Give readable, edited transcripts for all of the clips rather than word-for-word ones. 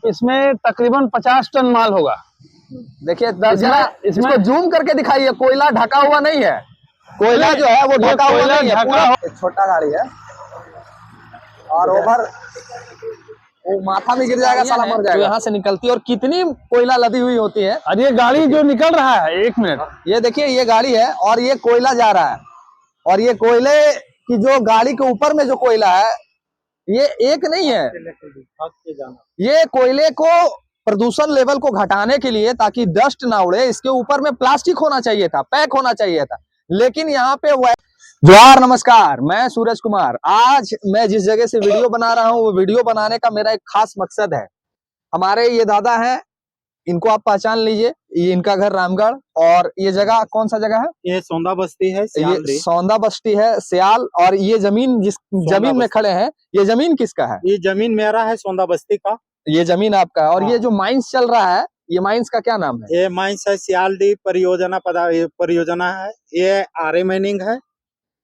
इसमें तकरीबन 50 टन माल होगा। देखिए जरा इसको जूम करके दिखाइए, कोयला ढका हुआ नहीं है, कोयला जो है वो ढका हुआ नहीं है, पूरा एक छोटा गाड़ी है और ओवर वो माथा में गिर जाएगा, साला मर जाएगा। यहाँ से निकलती है और कितनी कोयला लदी हुई होती है। और ये गाड़ी जो निकल रहा है, 1 मिनट, ये देखिए ये गाड़ी है और ये कोयला जा रहा है, और ये कोयले की जो गाड़ी के ऊपर में जो कोयला है ये एक नहीं है, ये कोयले को प्रदूषण लेवल को घटाने के लिए, ताकि डस्ट ना उड़े, इसके ऊपर में प्लास्टिक होना चाहिए था, पैक होना चाहिए था, लेकिन यहाँ पे जोहार नमस्कार, मैं सूरज कुमार। आज मैं जिस जगह से वीडियो बना रहा हूँ वो वीडियो बनाने का मेरा एक खास मकसद है। हमारे ये दादा हैं, इनको आप पहचान लीजिए, ये इनका घर रामगढ़, और ये जगह कौन सा जगह है? ये सौंदा बस्ती है, ये सौंदा बस्ती है, सियाल। और ये जमीन जिस जमीन में खड़े हैं, ये जमीन किसका है? ये जमीन मेरा है, सौंदा बस्ती का, ये जमीन आपका है। और ये जो माइंस चल रहा है, ये माइंस का क्या नाम है? ये माइंस है सियालदी परियोजना है, ये आरए माइनिंग है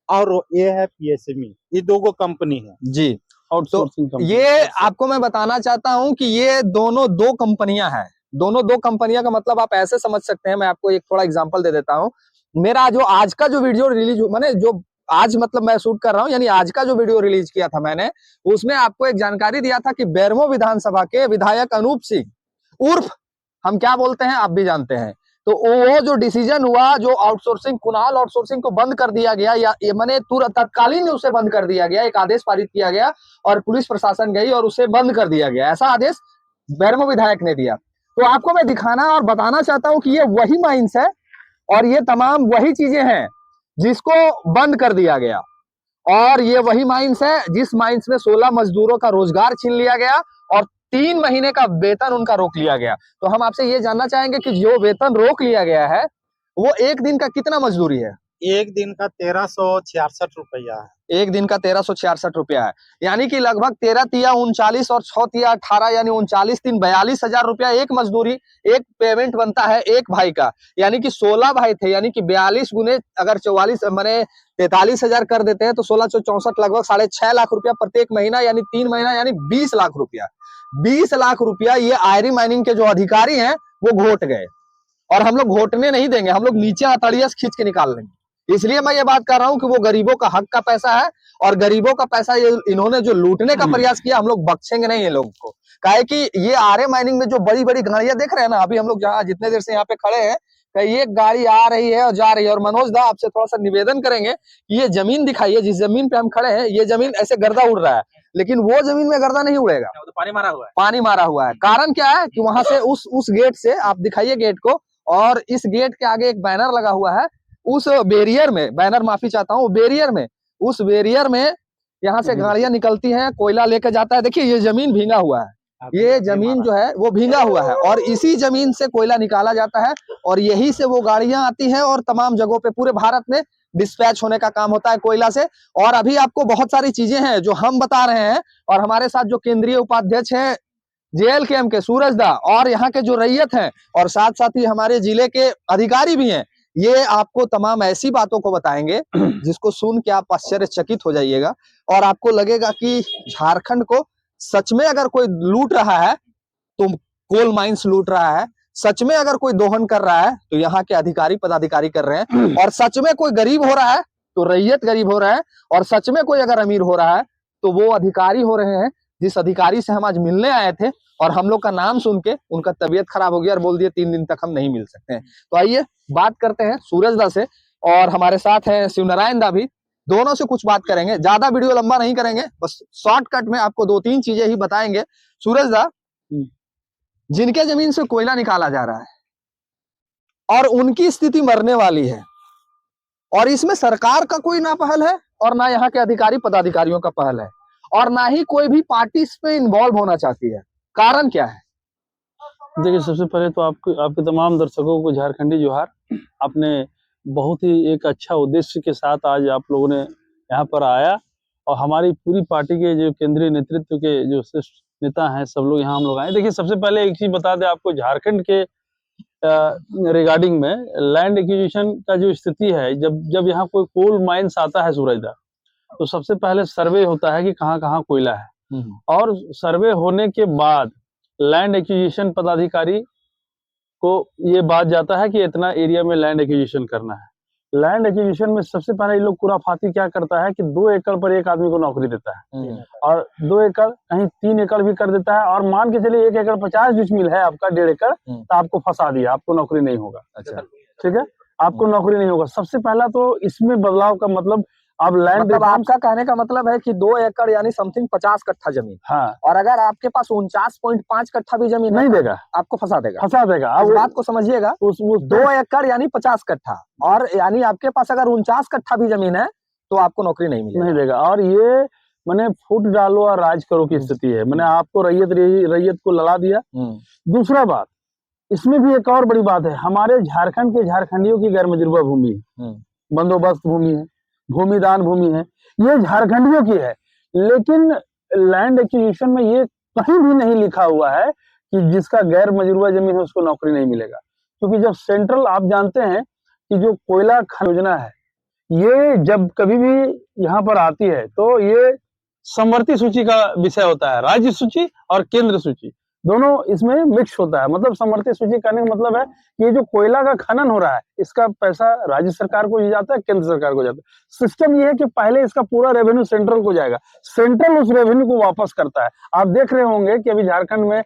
और ये है पीएसएमई, ये दो कंपनी है जी। और तो ये आपको मैं बताना चाहता हूँ कि ये दोनों दो कंपनियां हैं, दोनों दो कंपनियां का मतलब आप ऐसे समझ सकते हैं। मैं आपको एक थोड़ा एग्जांपल दे देता हूँ। मेरा जो आज का जो वीडियो रिलीज मैंने जो आज मतलब मैं शूट कर रहा हूँ, यानी आज का जो वीडियो रिलीज किया था मैंने, उसमें आपको एक जानकारी दिया था कि बेरमो विधानसभा के विधायक अनूप सिंह उर्फ हम क्या बोलते हैं आप भी जानते हैं, तो वो जो डिसीजन हुआ, जो आउटसोर्सिंग, कुणाल आउटसोर्सिंग को बंद कर दिया गया, या मैंने तुरंत तत्कालीन उसे बंद कर दिया गया, एक आदेश पारित किया गया और पुलिस प्रशासन गई और उसे बंद कर दिया गया, ऐसा आदेश बेरमो विधायक ने दिया। तो आपको मैं दिखाना और बताना चाहता हूं कि ये वही माइंस है और ये तमाम वही चीजें हैं जिसको बंद कर दिया गया, और ये वही माइंस है जिस माइंस में 16 मजदूरों का रोजगार छीन लिया गया और 3 महीने का वेतन उनका रोक लिया गया। तो हम आपसे ये जानना चाहेंगे कि जो वेतन रोक लिया गया है वो एक दिन का कितना मजदूरी है? एक दिन का 1366 रुपया है। एक दिन का 1366 रुपया है, यानी कि लगभग 13 तिया 39 और 6 तिया 18, यानी 39 3 42,000 रुपया एक मजदूरी, एक पेमेंट बनता है एक भाई का। यानी कि 16 भाई थे, यानी कि 42 गुने अगर 44 मैंने 43,000 कर देते हैं तो 16 64 लगभग 6.5 लाख रुपया प्रत्येक महीना, यानी 3 महीना यानी 20 लाख रुपया। 20 लाख रुपया ये आयरी माइनिंग के जो अधिकारी हैं वो घोट गए, और हम लोग घोटने नहीं देंगे, हम लोग नीचे हथौड़िया से खींच के निकाल लेंगे। इसलिए मैं ये बात कर रहा हूं कि वो गरीबों का हक का पैसा है, और गरीबों का पैसा ये इन्होंने जो लूटने का प्रयास किया, हम लोग बख्शेंगे नहीं ये लोगों को। काहे कि ये आरए माइनिंग में जो बड़ी बड़ी गाड़ियां देख रहे हैं ना, अभी हम लोग जहाँ जितने देर से यहाँ पे खड़े हैं, ये गाड़ी आ रही है और जा रही है। और मनोज दा आपसे थोड़ा सा निवेदन करेंगे कि ये जमीन दिखाइए, जिस जमीन पे हम खड़े हैं, ये जमीन ऐसे गर्दा उड़ रहा है, लेकिन वो जमीन में गर्दा नहीं उड़ेगा, तो पानी मारा हुआ है। पानी मारा हुआ है। कारण क्या है कि वहां से उस गेट से आप दिखाइए गेट को, और इस गेट के आगे एक बैनर लगा हुआ है, उस बैरियर में, बैनर माफी चाहता हूँ, बैरियर में, उस बैरियर में यहाँ से गाड़ियां निकलती हैं, कोयला लेकर जाता है। देखिए ये जमीन भींगा हुआ है, ये जमीन जो है वो भींगा हुआ है, और इसी जमीन से कोयला निकाला जाता है, और यही से वो गाड़ियां आती हैं और तमाम जगहों पे पूरे भारत में डिस्पैच होने का काम होता है कोयला से। और अभी आपको बहुत सारी चीजें हैं जो हम बता रहे हैं, और हमारे साथ जो केंद्रीय उपाध्यक्ष हैं जेएलकेएम के सूरज दा, और यहाँ के जो रैयत हैं, और साथ साथ ही हमारे जिले के अधिकारी भी हैं, ये आपको तमाम ऐसी बातों को बताएंगे जिसको सुन के आप आश्चर्यचकित हो जाइएगा, और आपको लगेगा कि झारखंड को सच में अगर कोई लूट रहा है तो कोल माइंस लूट रहा है, सच में अगर कोई दोहन कर रहा है तो यहाँ के अधिकारी पदाधिकारी कर रहे हैं, और सच में कोई गरीब हो रहा है तो रैयत गरीब हो रहा है, और सच में कोई अगर अमीर हो रहा है तो वो अधिकारी हो रहे हैं जिस अधिकारी से हम आज मिलने आए थे, और हम लोग का नाम सुन के उनका तबीयत खराब हो गया और बोल दिए 3 दिन तक हम नहीं मिल सकते हैं। तो आइए बात करते हैं सूरज दा से, और हमारे साथ हैं शिवनारायण दा भी, दोनों से कुछ बात करेंगे। ज्यादा वीडियो लंबा नहीं करेंगे, बस शॉर्टकट में आपको 2-3 चीजें ही बताएंगे। सूरज दा, जिनके जमीन से कोयला निकाला जा रहा है और उनकी स्थिति मरने वाली है, और इसमें सरकार का कोई ना पहल है, और ना यहाँ के अधिकारी पदाधिकारियों का पहल है, और ना ही कोई भी पार्टी इसमें इन्वॉल्व होना चाहती है, कारण क्या है? देखिए, सबसे पहले तो आपके तमाम दर्शकों को झारखंडी जोहार। आपने बहुत ही एक अच्छा उद्देश्य के साथ आज आप लोगों ने यहाँ पर आया, और हमारी पूरी पार्टी के जो केंद्रीय नेतृत्व के जो श्रेष्ठ नेता हैं सब लोग यहाँ हम लोग आए। देखिए, सबसे पहले एक चीज बता दें आपको, झारखंड के रिगार्डिंग में लैंड एक्विजिशन का जो स्थिति है, जब यहाँ कोई कोल माइंस आता है सूरजदा, तो सबसे पहले सर्वे होता है कि कहाँ कहाँ कोयला है, और सर्वे होने के बाद लैंड एक्विजिशन पदाधिकारी को ये बात जाता है कि इतना एरिया में लैंड एक्विजिशन करना है। लैंड एक्विजिशन में सबसे पहले ये लोग खुराफाती क्या करता है कि 2 एकड़ पर एक आदमी को नौकरी देता है और 2 एकड़ कहीं 3 एकड़ भी कर देता है, और मान के चलिए 1 एकड़ 50 डिसमिल है आपका 1.5 एकड़, तो आपको फंसा दिया, आपको नौकरी नहीं होगा। अच्छा, ठीक है, आपको नौकरी नहीं होगा। सबसे पहला तो इसमें बदलाव का मतलब आप लैंड मतलब आपका कहने का मतलब है कि 2 एकड़ यानी समथिंग 50 कट्ठा जमीन, हाँ, और अगर आपके पास 49.5 कट्ठा भी जमीन नहीं है देगा, आपको फंसा देगा। अब इस बात को समझिएगा, उस 2 एकड़ यानी 50 कट्ठा, और यानी आपके पास अगर 49 कट्ठा भी जमीन है तो आपको नौकरी नहीं मिलेगी। नहीं देगा। और ये मैंने फूट डालो और राज करो की स्थिति है। मैंने आपको रैयत को लड़ा दिया। दूसरा बात, इसमें भी एक और बड़ी बात है, हमारे झारखंड के झारखंडियों की गैर मजरूबा भूमि है, बंदोबस्त भूमि है, भूमिदान भूमि है, ये झारखंडियों की है, लेकिन लैंड एक्विजिशन में ये कहीं भी नहीं लिखा हुआ है कि जिसका गैर मजरूबा जमीन है उसको नौकरी नहीं मिलेगा। क्योंकि जब सेंट्रल, आप जानते हैं कि जो कोयला योजना है, ये जब कभी भी यहाँ पर आती है तो ये समवर्ती सूची का विषय होता है, राज्य सूची और केंद्र सूची दोनों इसमें मिक्स होता है। मतलब समवर्ती सूची करने का मतलब है कि ये जो कोयला का खनन हो रहा है, इसका पैसा राज्य सरकार को जाता है, केंद्र सरकार को जाता है। सिस्टम ये है कि पहले इसका पूरा रेवेन्यू सेंट्रल को जाएगा, सेंट्रल उस रेवेन्यू को वापस करता है। आप देख रहे होंगे कि अभी झारखंड में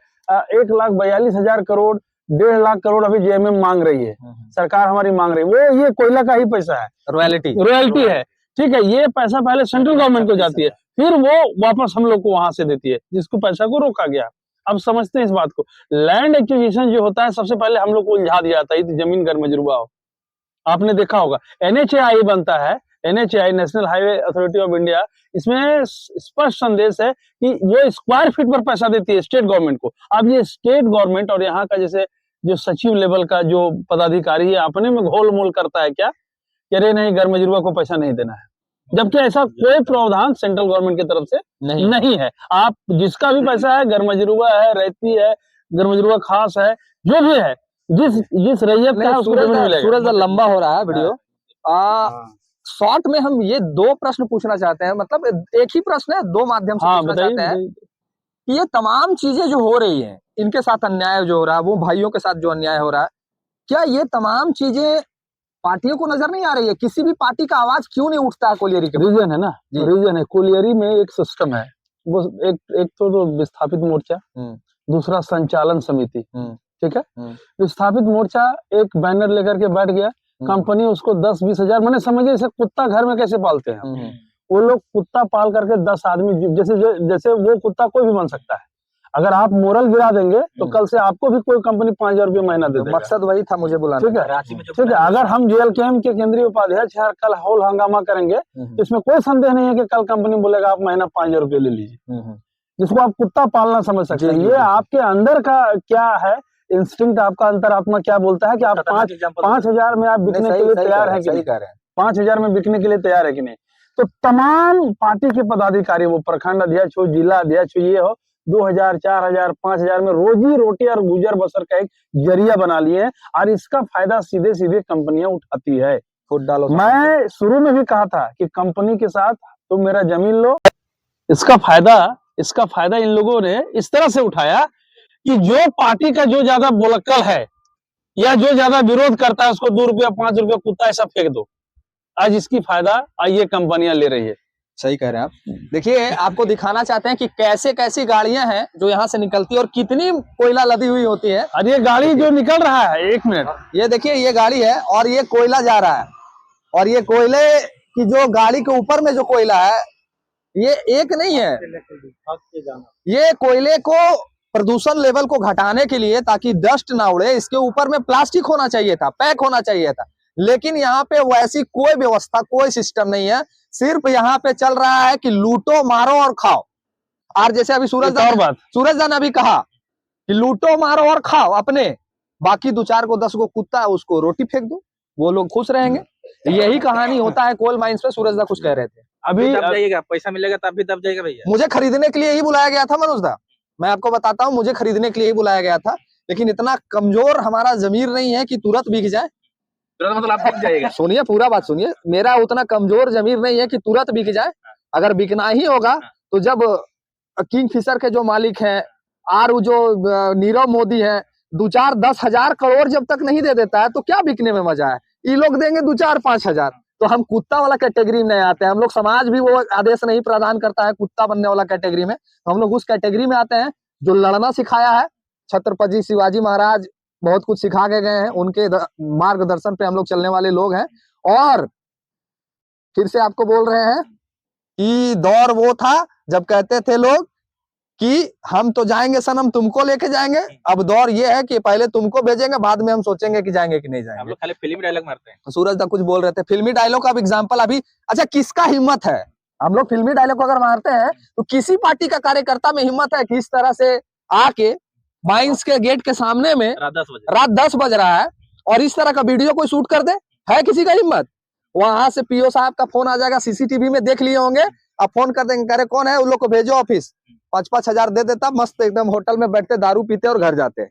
1,42,000 करोड़, 1.5 लाख करोड़ अभी जेएमएम मांग रही है, सरकार हमारी मांग रही है, वो ये कोयला का ही पैसा है, रॉयल्टी है। ठीक है, ये पैसा पहले सेंट्रल गवर्नमेंट को जाती है, फिर वो वापस हम लोग को वहां से देती है, जिसको पैसा को रोका गया। अब समझते हैं इस बात को। लैंड एक्विजिशन जो होता है, सबसे पहले हम लोग को उलझा दिया जाता है जमीन गैर मजरूबा हो। आपने देखा होगा एनएचएआई बनता है, NHAI national highway authority of India, इसमें स्पष्ट संदेश है कि वो स्क्वायर फीट पर पैसा देती है स्टेट गवर्नमेंट को। अब ये स्टेट गवर्नमेंट और यहाँ का जैसे जो सचिव लेवल का जो पदाधिकारी है, अपने में घोल मोल करता है क्या, अरे नहीं गैर मजरूबा को पैसा नहीं देना है, जबकि ऐसा कोई प्रावधान सेंट्रल गवर्नमेंट की तरफ से नहीं है। आप जिसका भी पैसा है, गैर मजरूबा है, रैयती है, गैर मजरूबा खास है, जो भी है, जिस रैयत का है उसको मिलेगा। सूरज लंबा हो रहा है वीडियो। शॉर्ट में हम ये 2 प्रश्न पूछना चाहते हैं, मतलब एक ही प्रश्न है, 2 माध्यम से पूछना चाहते हैं कि ये तमाम चीजें जो हो रही हैं, इनके साथ अन्याय जो हो रहा है, वो भाइयों के साथ जो अन्याय हो रहा है, क्या ये तमाम चीजें पार्टियों को नजर नहीं आ रही है? किसी भी पार्टी का आवाज क्यों नहीं उठता है कोलियरी के? रीजन है ना, रीजन है। कोलियरी में एक सिस्टम है, वो एक तो विस्थापित मोर्चा, दूसरा संचालन समिति, ठीक है। विस्थापित मोर्चा एक बैनर लेकर के बैठ गया, कंपनी उसको 10-20 हजार, मैंने समझिए जैसे कुत्ता घर में कैसे पालते हैं, वो लोग कुत्ता पाल करके 10 आदमी, जैसे वो कुत्ता कोई भी बन सकता है। अगर आप मोरल गिरा देंगे तो कल से आपको भी कोई कंपनी 5,000 रुपये महीना दे देगा। मकसद वही था मुझे बुलाना। ठीक है, ठीक है। अगर हम जेएलकेएम के केंद्रीय उपाध्यक्ष कल होल हंगामा करेंगे तो इसमें कोई संदेह नहीं है कि कल कंपनी बोलेगा आप महीना 5,000 रुपये ले लीजिए, जिसको आप कुत्ता पालना समझ सकते हैं। ये आपके अंदर का क्या है, इंस्टिंक्ट, आपका अंतरात्मा क्या बोलता है कि आप 5,000 में आप बिकने के लिए तैयार है कि नहीं, 5,000 में बिकने के लिए तैयार है कि नहीं। तो तमाम पार्टी के पदाधिकारी, वो प्रखंड अध्यक्ष हो, जिला अध्यक्ष हो, ये हो, 2,000, 4,000, 5,000 में रोजी रोटी और गुजर बसर का एक जरिया बना लिए हैं, और इसका फायदा सीधे सीधे कंपनियां उठाती है। मैं शुरू में भी कहा था कि कंपनी के साथ तुम मेरा जमीन लो, इसका फायदा इन लोगों ने इस तरह से उठाया कि जो पार्टी का जो ज्यादा बोलक्कल है या जो ज्यादा विरोध करता है, उसको 2 रुपया 5 रुपया कुत्ता ऐसा फेंक दो। आज इसकी फायदा ये कंपनियां ले रही है। सही कह रहे हैं आप। देखिए, आपको दिखाना चाहते हैं कि कैसे कैसी गाड़ियां हैं जो यहाँ से निकलती है और कितनी कोयला लदी हुई होती है। और ये गाड़ी जो निकल रहा है, 1 मिनट, ये देखिए, ये गाड़ी है और ये कोयला जा रहा है, और ये कोयले की जो गाड़ी के ऊपर में जो कोयला है, ये एक नहीं है, ये कोयले को प्रदूषण लेवल को घटाने के लिए, ताकि डस्ट ना उड़े, इसके ऊपर में प्लास्टिक होना चाहिए था, पैक होना चाहिए था, लेकिन यहाँ पे वैसी कोई व्यवस्था, कोई सिस्टम नहीं है। सिर्फ यहाँ पे चल रहा है कि लूटो, मारो और खाओ। और जैसे अभी सूरज ने अभी कहा कि लूटो, मारो और खाओ अपने, बाकी 2-4 को 10 को कुत्ता है उसको रोटी फेंक दो, वो लोग खुश रहेंगे। यही कहानी होता है कोल माइंस पे। सूरज दा कुछ कह रहे थे। अभी दब जाइएगा, पैसा मिलेगा तब भी दब जाएगा भैया। मुझे खरीदने के लिए ही बुलाया गया था मनोज दा, मैं आपको बताता हूँ, मुझे खरीदने के लिए ही बुलाया गया था, लेकिन इतना कमजोर हमारा जमीर नहीं है कि तुरंत बिक जाए। मतलब आप बिक जाएगा। सुनिए, पूरा बात सुनिए, मेरा उतना कमजोर जमीर नहीं है कि तुरंत बिक जाए। अगर बिकना ही होगा तो जब किंग फिशर के जो मालिक हैं और वो जो नीरव मोदी है 2-4-10,000 करोड़ जब तक नहीं दे देता है तो क्या बिकने में मजा है। ये लोग देंगे 2-4-5,000, तो हम कुत्ता वाला कैटेगरी में नहीं आते हैं। हम लोग समाज भी वो आदेश नहीं प्रदान करता है कुत्ता बनने वाला कैटेगरी में, तो हम लोग उस कैटेगरी में आते हैं जो लड़ना सिखाया है। छत्रपति शिवाजी महाराज बहुत कुछ सिखा के गए हैं, उनके मार्गदर्शन पे हम लोग चलने वाले लोग हैं। और फिर से आपको बोल रहे हैं कि दौर वो था जब कहते थे लोग कि हम तो जाएंगे सनम, तुमको लेके जाएंगे। अब दौर ये है कि पहले तुमको भेजेंगे, बाद में हम सोचेंगे कि जाएंगे कि नहीं हम जाएंगे। लोग खाली फिल्मी डायलॉग मारते हैं। सूरज तक कुछ बोल रहे थे फिल्मी डायलॉग का एग्जाम्पल अभी। अच्छा, किसका हिम्मत है, हम लोग फिल्मी डायलॉग अगर मारते हैं तो किसी पार्टी का कार्यकर्ता में हिम्मत है कि इस तरह से आके माइंस के गेट के सामने में रात 10 बज रहा है और इस तरह का वीडियो कोई शूट कर दे? है किसी का हिम्मत? वहां से पीओ साहब का फोन आ जाएगा, सीसीटीवी में देख लिए होंगे, अब फोन कर देंगे, कह रहे कौन है, उन लोग को भेजो ऑफिस, 5-5 हजार दे देता, मस्त एकदम होटल में बैठते दारू पीते और घर जाते।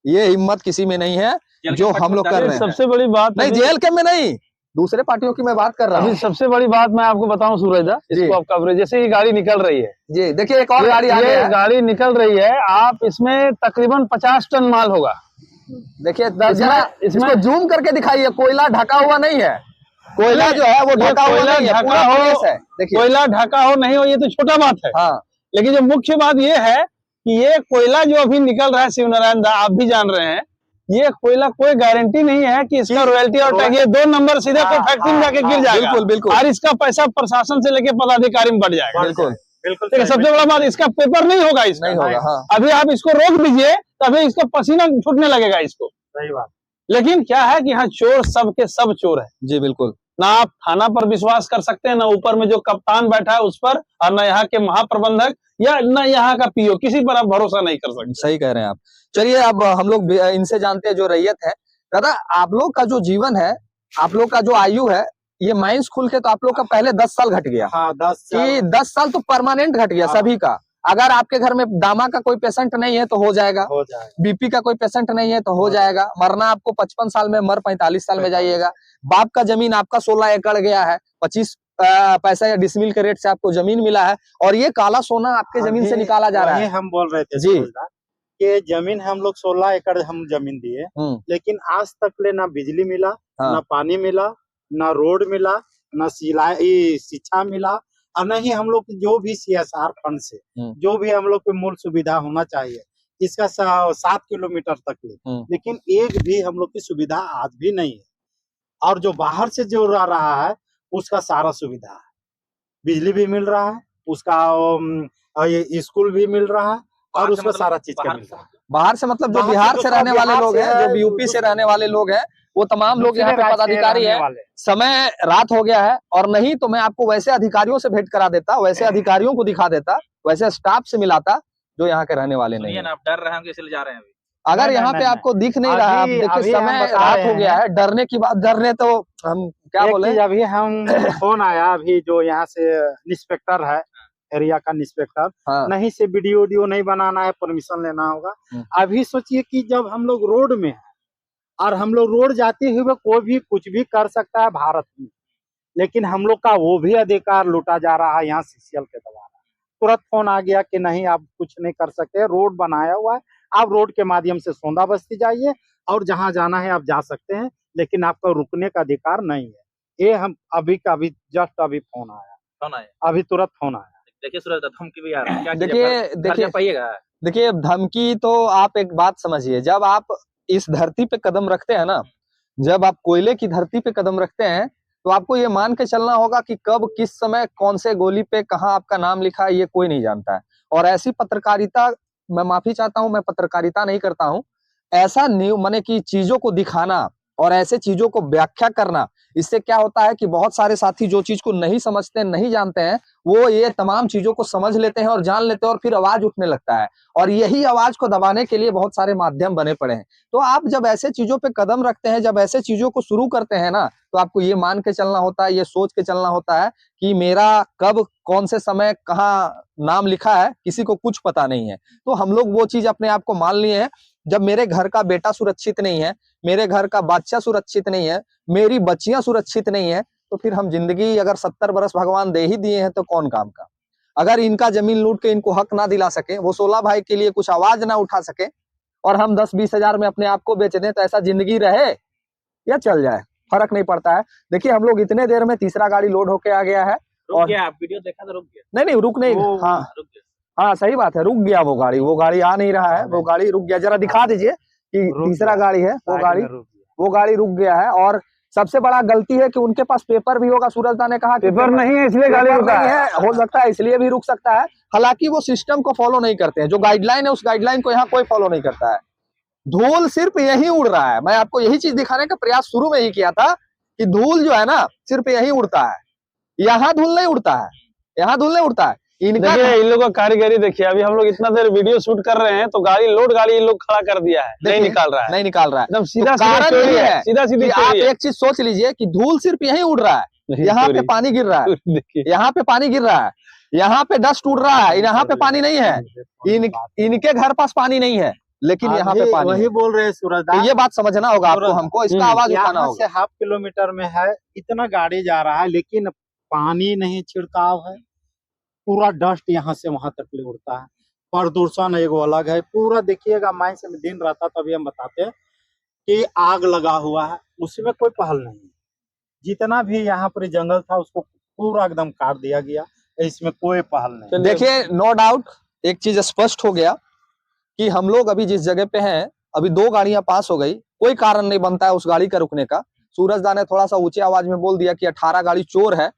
ये हिम्मत किसी में नहीं है जो हम लोग कर रहे हैं। सबसे बड़ी बात नहीं, जेल के में नहीं, दूसरे पार्टियों की मैं बात कर रहा अभी हूँ। सबसे बड़ी बात मैं आपको बताऊं सूरज दा, इसको आप कवरेज, जैसे ये गाड़ी निकल रही है जी देखिए, एक और गाड़ी आ गई है। गाड़ी निकल रही है, आप इसमें तकरीबन 50 टन माल होगा। देखिए इसको जूम करके दिखाइए, कोयला ढका हुआ नहीं है, कोयला जो है वो ढका हुआ नहीं है, पूरा फ्रेश है। देखिए कोयला ढका हो नहीं हो ये तो छोटा बात है, हाँ, लेकिन जो मुख्य बात ये है कि ये कोयला जो अभी निकल रहा है शिवनारायण दा, आप भी जान रहे हैं, ये कोयला कोई गारंटी नहीं है कि इसका रॉयल्टी और टैक्स, ये 2 नंबर सीधे कोई फैक्ट्री में जाके गिर जाएगा। बिल्कुल बिल्कुल, और इसका पैसा प्रशासन से लेके पदाधिकारी में बढ़ जाएगा। बिल्कुल बिल्कुल। सबसे बड़ा बात, इसका पेपर नहीं होगा, इसका नहीं होगा। हाँ, अभी आप इसको रोक दीजिए तभी इसका पसीना छूटने लगेगा इसको। सही बात। लेकिन क्या है कि यहाँ चोर सब के सब चोर है जी बिल्कुल। ना आप थाना पर विश्वास कर सकते हैं, ना ऊपर में जो कप्तान बैठा है उस पर, और ना यहाँ के महाप्रबंधक या ना यहाँ का पीओ, किसी पर आप भरोसा नहीं कर सकते। सही कह रहे हैं आप। चलिए अब हम लोग इनसे जानते हैं जो रैयत है। दादा, आप लोग का जो जीवन है, आप लोग का जो आयु है, ये माइंस खुल के तो आप लोग का पहले 10 साल घट गया। हाँ, 10 कि 10 साल तो परमानेंट घट गया सभी का। अगर आपके घर में दामा का कोई पेशेंट नहीं है तो हो जाएगा, बीपी का कोई पेशेंट नहीं है तो हो जाएगा, मरना आपको 55 साल में, मर 45 साल में जाइएगा। बाप का जमीन आपका 16 एकड़ गया है, 25 पैसा या डिसमिल के रेट से आपको जमीन मिला है, और ये काला सोना आपके जमीन से निकाला जा रहा है। हम बोल रहे थे जी कि जमीन हम लोग 16 एकड़ हम जमीन दिए, लेकिन आज तक ले ना बिजली मिला, हाँ। ना पानी मिला, ना रोड मिला, ना शिक्षा मिला, और नहीं हम लोग जो भी CSR फंड से जो भी हम लोग को मूल सुविधा होना चाहिए, इसका 7 किलोमीटर तक ले, लेकिन एक भी हम लोग की सुविधा आज भी नहीं है। और जो बाहर से जो आ रहा है उसका सारा सुविधा है, बिजली भी मिल रहा है, उसका स्कूल भी मिल रहा है, और उसका सारा चीज का मिल रहा है। बाहर से मतलब जो बिहार से रहने वाले लोग हैं, जो यूपी से रहने वाले लोग हैं, वो तमाम लोग यहाँ पे पदाधिकारी है। समय रात हो गया है, और नहीं तो मैं आपको वैसे अधिकारियों से भेंट करा देता, वैसे अधिकारियों को दिखा देता, वैसे स्टाफ से मिलाता जो यहाँ के रहने वाले नहीं है। आप डर रहे हैं इसलिए जा रहे हैं अभी? अगर यहाँ पे आपको दिख नहीं रहा, आप देखिए समय रात हो गया है, डरने की बात, डरने तो हम क्या बोले। अभी हम फोन आया, अभी जो यहाँ से इंस्पेक्टर है, एरिया का इंस्पेक्टर, नहीं से वीडियो नहीं बनाना है, परमिशन लेना होगा। अभी सोचिए कि जब हम लोग रोड में है और हम लोग रोड जाते हुए कोई भी कुछ भी कर सकता है भारत में, लेकिन हम लोग का वो भी अधिकार लूटा जा रहा है यहाँ CCL के द्वारा। तुरंत फोन आ गया कि नहीं आप कुछ नहीं कर सकते, रोड बनाया हुआ है, आप रोड के माध्यम से सोंदा बस्ती जाइए और जहाँ जाना है आप जा सकते हैं, लेकिन आपका रुकने का अधिकार नहीं है। ये हम अभी का अभी जस्ट अभी फोन आया, अभी तुरंत फोन आया। देखिए सूरज, धमकी भी आ रहा है, क्या देखिए धमकी तो आप एक बात समझिए, जब आप इस धरती पे कदम रखते हैं ना, जब आप कोयले की धरती पे कदम रखते हैं, तो आपको ये मान के चलना होगा कि कब किस समय कौन से गोली पे कहाँ आपका नाम लिखा है, ये कोई नहीं जानता है। और ऐसी पत्रकारिता, मैं माफी चाहता हूं, मैं पत्रकारिता नहीं करता हूं, ऐसा माने कि चीजों को दिखाना और ऐसे चीजों को व्याख्या करना, इससे क्या होता है कि बहुत सारे साथी जो चीज को नहीं समझते, नहीं जानते हैं, वो ये तमाम चीजों को समझ लेते हैं और जान लेते हैं, और फिर आवाज उठने लगता है, और यही आवाज को दबाने के लिए बहुत सारे माध्यम बने पड़े हैं। तो आप जब ऐसे चीजों पे कदम रखते हैं, जब ऐसे चीजों को शुरू करते हैं ना, तो आपको ये मान के चलना होता है, ये सोच के चलना होता है कि मेरा कब कौन से समय कहाँ नाम लिखा है, किसी को कुछ पता नहीं है। तो हम लोग वो चीज अपने आप को मान लिए हैं, जब मेरे घर का बेटा सुरक्षित नहीं है, मेरे घर का बच्चा सुरक्षित नहीं है, मेरी बच्चियां सुरक्षित नहीं है, तो फिर हम जिंदगी अगर 70 बरस भगवान दे ही दिए हैं तो कौन काम का। अगर इनका जमीन लूट के इनको हक ना दिला सके, वो 16 भाई के लिए कुछ आवाज ना उठा सके और हम 10-20 हजार में अपने आप को बेच दें, तो ऐसा जिंदगी रहे या चल जाए, फर्क नहीं पड़ता है। देखिए हम लोग इतने देर में तीसरा गाड़ी लोड होके आ गया है। रुक गया, आप वीडियो देखा तो रुक गया। नहीं रुक नहीं, हाँ रुक गया। हाँ सही बात है, रुक गया वो गाड़ी आ नहीं रहा है, वो गाड़ी रुक गया। जरा दिखा दीजिए कि तीसरा गाड़ी है, वो गाड़ी रुक गया है। और सबसे बड़ा गलती है कि उनके पास पेपर भी होगा। सूरजदा ने कहा पेपर नहीं है इसलिए गाड़ी रुका है, हो सकता है इसलिए भी रुक सकता है। हालांकि वो सिस्टम को फॉलो नहीं करते हैं, जो गाइडलाइन है उस गाइडलाइन को यहाँ कोई फॉलो नहीं करता है। धूल सिर्फ यही उड़ रहा है। मैं आपको यही चीज दिखाने का प्रयास शुरू में ही किया था कि धूल जो है ना सिर्फ यही उड़ता है, यहाँ धूल नहीं उड़ता है, यहाँ धूल नहीं उड़ता है। इनका देखिए इन लोगों का कारीगरी देखिए। अभी हम लोग इतना देर वीडियो शूट कर रहे हैं तो गाड़ी इन लोग खड़ा कर दिया है, नहीं निकाल रहा है, एकदम सीधा कारण यही है, सीधा सीधी। आप एक चीज सोच लीजिए कि धूल सिर्फ यही उड़ रहा है, यहाँ पे पानी गिर रहा है, यहाँ पे पानी गिर रहा है, यहाँ पे डस्ट उड़ रहा है, यहाँ पे पानी नहीं है। इनके घर पास पानी नहीं है, लेकिन यहाँ पे पानी वही बोल रहे हैं सूरजदा। ये बात समझना होगा आपको, हमको इसका आवाज उठाना होगा। से 1/2 किलोमीटर में है, इतना गाड़ी जा रहा है लेकिन पानी नहीं छिड़काव है। पूरा डस्ट यहाँ से वहां तक ले उड़ता है। प्रदूषण एगो अलग है पूरा। देखिएगा माइन से दिन रहता तभी हम बताते हैं कि आग लगा हुआ है, उसमें कोई पहल नहीं है। जितना भी यहाँ पर जंगल था उसको पूरा एकदम काट दिया गया, इसमें कोई पहल नहीं। देखिए नो डाउट एक चीज स्पष्ट हो गया कि हम लोग अभी जिस जगह पे हैं, अभी 2 गाड़ियां पास हो गई, कोई कारण नहीं बनता है उस गाड़ी का रुकने का। सूरजदा ने थोड़ा सा ऊंची आवाज में बोल दिया कि 18 गाड़ी चोर है।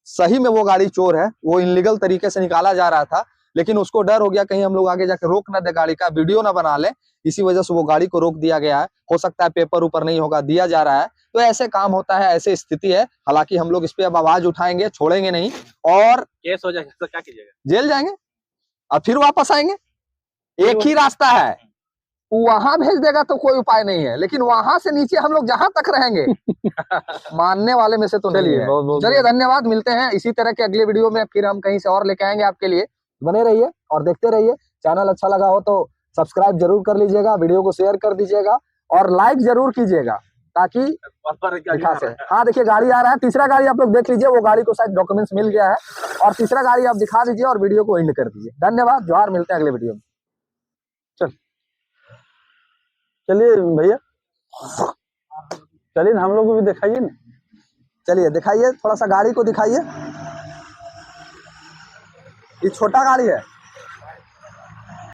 सही में वो गाड़ी चोर है, वो इनलीगल तरीके से निकाला जा रहा था, लेकिन उसको डर हो गया कहीं हम लोग आगे जाके रोक ना दे, गाड़ी का वीडियो ना बना ले, इसी वजह से वो गाड़ी को रोक दिया गया है। हो सकता है पेपर ऊपर नहीं होगा, दिया जा रहा है, तो ऐसे काम होता है, ऐसे स्थिति है। हालांकि हम लोग इस पे अब आवाज उठाएंगे, छोड़ेंगे नहीं, और केस हो जाएगा तो क्या कीजिएगा? जेल जाएंगे और फिर वापस आएंगे। एक ही रास्ता है, वहां भेज देगा तो कोई उपाय नहीं है, लेकिन वहां से नीचे हम लोग जहां तक रहेंगे मानने वाले में से तो नहीं है। चलिए धन्यवाद, मिलते हैं इसी तरह के अगले वीडियो में, फिर हम कहीं से और लेके आएंगे आपके लिए। बने रहिए और देखते रहिए। चैनल अच्छा लगा हो तो सब्सक्राइब जरूर कर लीजिएगा, वीडियो को शेयर कर दीजिएगा और लाइक जरूर कीजिएगा ताकि दिखा से। हाँ देखिए गाड़ी आ रहा है, तीसरा गाड़ी आप लोग देख लीजिए, वो गाड़ी को शायद डॉक्यूमेंट्स मिल गया है, और तीसरा गाड़ी आप दिखा दीजिए और वीडियो को एंड कर दीजिए। धन्यवाद, जोहार, मिलते हैं अगले वीडियो में। चलिए भैया, चलिए हम लोग को भी दिखाइए ना। चलिए दिखाइए, थोड़ा सा गाड़ी को दिखाइए। ये छोटा गाड़ी है।